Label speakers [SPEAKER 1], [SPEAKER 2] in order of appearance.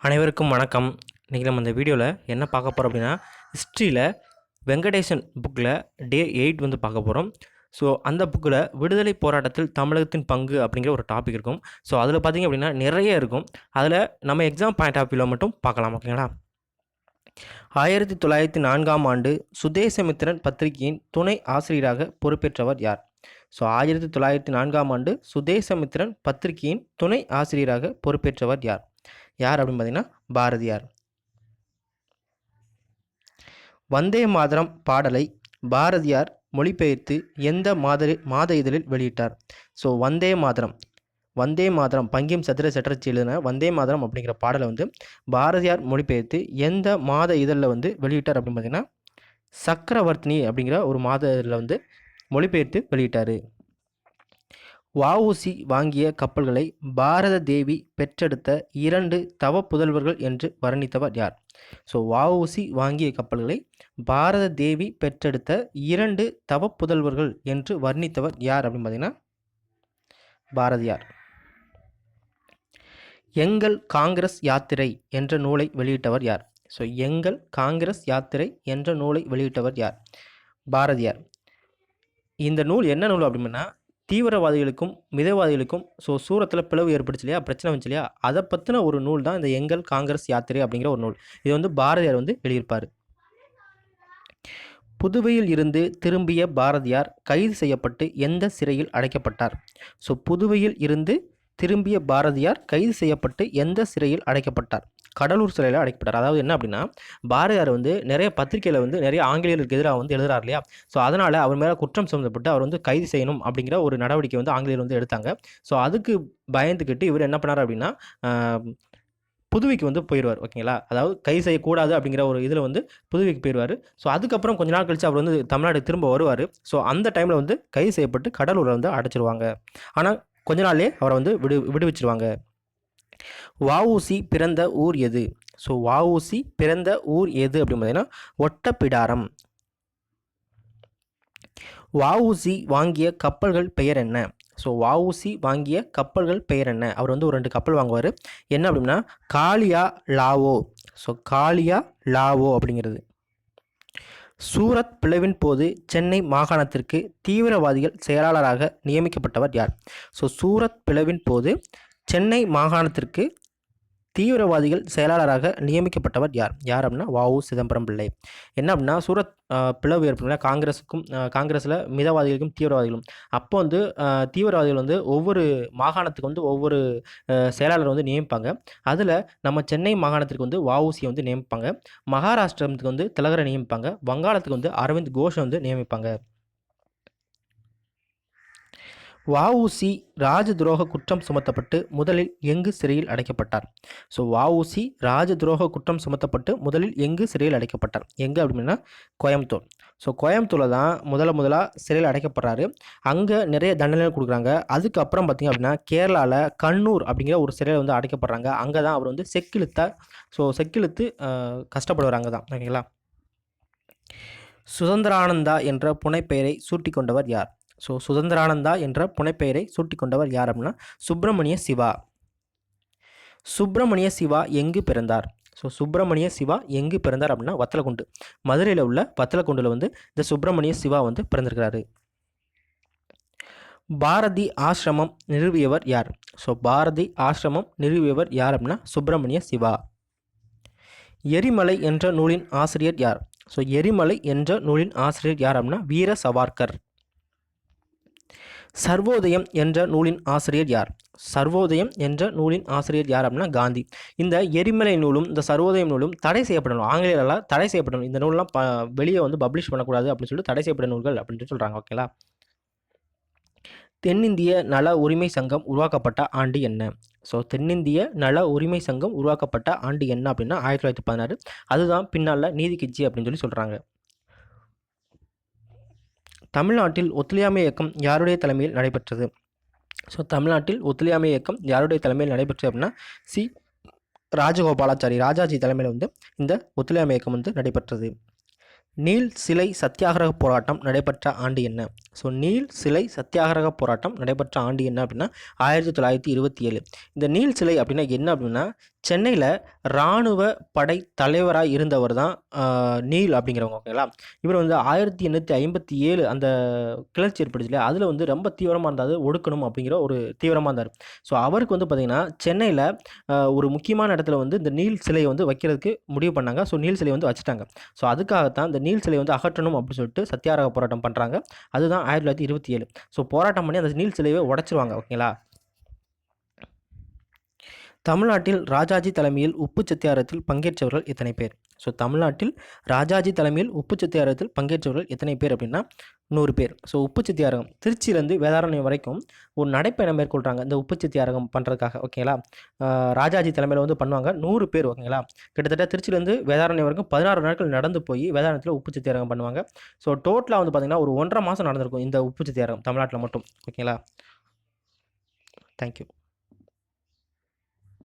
[SPEAKER 1] அனைவருக்கும் வணக்கம். இன்றைக்கி நம்ம இந்த வீடியோவில் என்ன பார்க்க போகிறோம் அப்படின்னா, ஹிஸ்ட்ரியில் வெங்கடேசன் புக்கில் டே 8 வந்து பார்க்க போகிறோம். ஸோ அந்த புக்கில் விடுதலை போராட்டத்தில் தமிழகத்தின் பங்கு அப்படிங்கிற ஒரு டாபிக் இருக்கும். ஸோ அதில் பார்த்திங்க அப்படின்னா நிறைய இருக்கும். அதில் நம்ம எக்ஸாம் பாயிண்ட் ஆஃப் வியூவில் மட்டும் பார்க்கலாம். ஓகேங்களா? 1904ஆம் ஆண்டு சுதேசமித்திரன் பத்திரிகையின் துணை ஆசிரியராக பொறுப்பேற்றவர் யார்? ஸோ 1904ஆம் ஆண்டு சுதேசமித்திரன் பத்திரிகையின் துணை ஆசிரியராக பொறுப்பேற்றவர் யார்? யார் அப்படின்னு பார்த்தீங்கன்னா பாரதியார். வந்தே மாதரம் பாடலை பாரதியார் மொழிபெயர்த்து எந்த மாத இதழில் வெளியிட்டார்? ஸோ வந்தே மாதரம் பங்கிம் சதுர சட்டர்ச்சி எழுதின வந்தே மாதரம் அப்படிங்கிற பாடலை வந்து பாரதியார் மொழிபெயர்த்து எந்த மாத இதழில் வந்து வெளியிட்டார் அப்படின்னு பார்த்தீங்கன்னா சக்கரவர்த்தினி அப்படிங்கிற ஒரு மாத இதழில் வந்து மொழிபெயர்த்து வெளியிட்டார். வஉசி வாங்கிய கப்பல்களை பாரத தேவி பெற்றெடுத்த 2 தவ புதல்வர்கள் என்று வர்ணித்தவர் யார்? ஸோ வஉசி வாங்கிய கப்பல்களை பாரத தேவி பெற்றெடுத்த 2 தவ புதல்வர்கள் என்று வர்ணித்தவர் யார் அப்படின்னு பார்த்தீங்கன்னா பாரதியார். எங்கள் காங்கிரஸ் யாத்திரை என்ற நூலை வெளியிட்டவர் யார்? ஸோ எங்கள் காங்கிரஸ் யாத்திரை என்ற நூலை வெளியிட்டவர் யார்? பாரதியார். இந்த நூல் என்ன நூல் அப்படின்னா தீவிரவாதிகளுக்கும் மிதவாதிகளுக்கும் சூரத்தில் பிளவு ஏற்படுச்சு இல்லையா, பிரச்சனை வந்துச்சு இல்லையா, அதை பற்றின ஒரு நூல் தான் இந்த எங்கள் காங்கிரஸ் யாத்திரை அப்படிங்கிற ஒரு நூல். இது வந்து பாரதியார் வந்து எழுதியிருப்பார். புதுவையில் இருந்து திரும்பிய பாரதியார் கைது செய்யப்பட்டு எந்த சிறையில் அடைக்கப்பட்டார்? ஸோ புதுவையில் இருந்து திரும்பிய பாரதியார் கைது செய்யப்பட்டு எந்த சிறையில் அடைக்கப்பட்டார்? கடலூர் சிறையில் அடைக்கப்பட்டார். அதாவது என்ன அப்படின்னா பாரதியார் வந்து நிறைய பத்திரிகையில் வந்து நிறைய ஆங்கிலேயர்களுக்கு எதிராக வந்து எழுதுறாரு இல்லையா, ஸோ அதனால் அவர் மேலே குற்றம் சுமத்தப்பட்டு அவர் வந்து கைது செய்யணும் அப்படிங்கிற ஒரு நடவடிக்கை வந்து ஆங்கிலேயர் வந்து எடுத்தாங்க. ஸோ அதுக்கு பயந்துக்கிட்டு இவர் என்ன பண்ணார் அப்படின்னா புதுவைக்கு வந்து போயிடுவார். ஓகேங்களா? அதாவது கைது செய்யக்கூடாது அப்படிங்கிற ஒரு இதில் வந்து புதுவைக்கு போயிடுவார். ஸோ அதுக்கப்புறம் கொஞ்ச நாள் கழித்து அவர் வந்து தமிழ்நாடு திரும்ப வருவார். ஸோ அந்த டைமில் வந்து கைது செய்யப்பட்டு கடலூரில் வந்து அடைச்சிருவாங்க. ஆனால் கொஞ்ச நாள்லேயே அவரை வந்து விடுவிச்சிருவாங்க. வஉசி பிறந்த ஊர் எது? ஸோ வஉசி பிறந்த ஊர் எது அப்படின்னு பார்த்தீங்கன்னா ஒட்டப்பிடாரம். வஉசி வாங்கிய கப்பல்கள் பெயர் என்ன? ஸோ வஉசி வாங்கிய கப்பல்கள் பெயர் என்ன? அவர் வந்து ஒரு 2 கப்பல் வாங்குவார். என்ன அப்படின்னா காளியா லாவோ. ஸோ காளியா லாவோ அப்படிங்கிறது. சூரத் பிளவின் போது சென்னை மாகாணத்திற்கு தீவிரவாதிகள் செயலாளராக நியமிக்கப்பட்டவர் யார்? ஸோ சூரத் பிளவின் போது சென்னை மாகாணத்திற்கு தீவிரவாதிகள் செயலாளராக நியமிக்கப்பட்டவர் யார்? யார் அப்படின்னா வஉ சிதம்பரம் பிள்ளை. என்ன அப்படின்னா சூரத் பிளவு ஏற்படும்ல காங்கிரஸில் மிதவாதிகளுக்கும் தீவிரவாதிகளும். அப்போ வந்து தீவிரவாதிகள் வந்து ஒவ்வொரு மாகாணத்துக்கு வந்து ஒவ்வொரு செயலாளர் வந்து நியமிப்பாங்க. அதில் நம்ம சென்னை மாகாணத்திற்கு வந்து வஉசியை வந்து நியமிப்பாங்க. மகாராஷ்டிரத்துக்கு வந்து திலகரை நியமிப்பாங்க. வங்காளத்துக்கு வந்து அரவிந்த் கோஷை வந்து நியமிப்பாங்க. வஉசி ராஜ துரோக குற்றம் சுமத்தப்பட்டு முதலில் எங்கு சிறையில் அடைக்கப்பட்டார்? ஸோ வஉசி ராஜ துரோக குற்றம் சுமத்தப்பட்டு முதலில் எங்கு சிறையில் அடைக்கப்பட்டார்? எங்கே அப்படின்னா கோயம்புத்தூர். ஸோ கோயம்புத்தூரில் தான் முதலாக சிறையில் அடைக்கப்படுறாரு. அங்கே நிறைய தண்டனை கொடுக்குறாங்க. அதுக்கப்புறம் பார்த்திங்க அப்படின்னா கேரளாவில் கண்ணூர் அப்படிங்கிற ஒரு சிறையில் வந்து அடைக்கப்படுறாங்க. அங்கே தான் அவர் வந்து செக்கிழுத்து கஷ்டப்படுவார். தான் ஓகேங்களா? சுதந்திரானந்தா என்ற புனைப்பெயரை சூட்டி கொண்டவர் யார்? ஸோ சுதந்திரானந்தா என்ற புனைப்பெயரை சூட்டிக்கொண்டவர் யார் அப்படின்னா சுப்பிரமணிய சிவா. சுப்பிரமணிய சிவா எங்கு பிறந்தார்? ஸோ சுப்பிரமணிய சிவா எங்கு பிறந்தார் அப்படின்னா வத்தலக்குண்டு. மதுரையில் உள்ள வத்தலக்குண்டில் வந்து இந்த சுப்பிரமணிய சிவா வந்து பிறந்திருக்கிறாரு. பாரதி ஆசிரமம் நிறுவியவர் யார்? ஸோ பாரதி ஆசிரமம் நிறுவியவர் யார் அப்படின்னா சுப்பிரமணிய சிவா. எரிமலை என்ற நூலின் ஆசிரியர் யார்? ஸோ எரிமலை என்ற நூலின் ஆசிரியர் யார் அப்படின்னா வீர சவார்கர். சர்வோதயம் என்ற நூலின் ஆசிரியர் யார்? சர்வோதயம் என்ற நூலின் ஆசிரியர் யார் அப்படின்னா காந்தி. இந்த எரிமலை நூலும் இந்த சர்வோதயம் நூலும் தடை செய்யப்படணும், ஆங்கிலேயர்களால் தடை செய்யப்படணும். இந்த நூலெலாம் வெளியே வந்து பப்ளிஷ் பண்ணக்கூடாது அப்படின்னு சொல்லிட்டு தடை செய்யப்பட்ட நூல்கள் அப்படின்ட்டு சொல்கிறாங்க. ஓகேங்களா? தென்னிந்திய நல உரிமை சங்கம் உருவாக்கப்பட்ட ஆண்டு என்ன? ஸோ தென்னிந்திய நல உரிமை சங்கம் உருவாக்கப்பட்ட ஆண்டு என்ன அப்படின்னா 1916. அதுதான் பின்னால் நீதி கட்சி அப்படின்னு சொல்கிறாங்க. தமிழ்நாட்டில் ஒத்துழையாமை இயக்கம் யாருடைய தலைமையில் நடைபெற்றது? ஸோ தமிழ்நாட்டில் ஒத்துழையாமை இயக்கம் யாருடைய தலைமையில் நடைபெற்றது அப்படின்னா சி ராஜகோபாலாச்சாரி ராஜாஜி தலைமையில் வந்து இந்த ஒத்துழையாமை இயக்கம் வந்து நடைபெற்றது. நீல் சிலை சத்தியாகிரக போராட்டம் நடைபெற்ற ஆண்டு என்ன? ஸோ நீல் சிலை சத்தியாகிரக போராட்டம் நடைபெற்ற ஆண்டு என்ன அப்படின்னா 1927. இந்த நீல் சிலை அப்படின்னா என்ன அப்படின்னா சென்னையில் இராணுவ படை தலைவராக இருந்தவர் தான் நீல் அப்படிங்கிறவங்க, ஓகேங்களா. இவர் வந்து 1857 அந்த கிளர்ச்சி ஏற்பட்டுச்சு இல்லையா, அதில் வந்து ரொம்ப தீவிரமாக இருந்தார், ஒடுக்கணும் அப்படிங்கிற ஒரு தீவிரமாக இருந்தார். ஸோ அவருக்கு வந்து பார்த்திங்கன்னா சென்னையில் ஒரு முக்கியமான இடத்துல வந்து இந்த நீல் சிலையை வந்து வைக்கிறதுக்கு முடிவு பண்ணாங்க. ஸோ நீல் சிலை வந்து வச்சுட்டாங்க. ஸோ அதுக்காகத்தான் இந்த நீல் சிலை வந்து அகற்றணும் அப்படின்னு சொல்லிட்டு சத்தியாகிரக போராட்டம் பண்ணுறாங்க. அதுதான் 1927. ஸோ போராட்டம் பண்ணி அந்த நீல் சிலையை உடைச்சிருவாங்க, ஓகேங்களா. தமிழ்நாட்டில் ராஜாஜி தலைமையில் உப்பு சத்தியாகிரகத்தில் பங்கேற்றவர்கள் எத்தனை பேர்? ஸோ தமிழ்நாட்டில் ராஜாஜி தலைமையில் உப்பு சத்தியாகிரகத்தில் பங்கேற்றவர்கள் எத்தனை பேர் அப்படின்னா 100 பேர். ஸோ உப்பு சத்தியாகிரகம் திருச்சியிலேருந்து வேதாரண்யம் வரைக்கும் ஒரு நடைப்பயணம் மேற்கொள்கிறாங்க இந்த உப்பு சத்தியாகிரகம் பண்ணுறதுக்காக, ஓகேங்களா. ராஜாஜி தலைமையில் வந்து பண்ணுவாங்க 100 பேர், ஓகேங்களா. கிட்டத்தட்ட திருச்சியிலேருந்து வேதாரண்யம் வரைக்கும் 16 நாட்கள் நடந்து போய் வேதாரண்யத்தில் உப்பு சத்தியாகிரகம் பண்ணுவாங்க. ஸோ டோட்டலாக வந்து பார்த்திங்கன்னா ஒரு 1.5 மாதம் நடந்திருக்கும் இந்த உப்பு சத்தியாகிரகம் தமிழ்நாட்டில் மட்டும், ஓகேங்களா. தேங்க்யூ.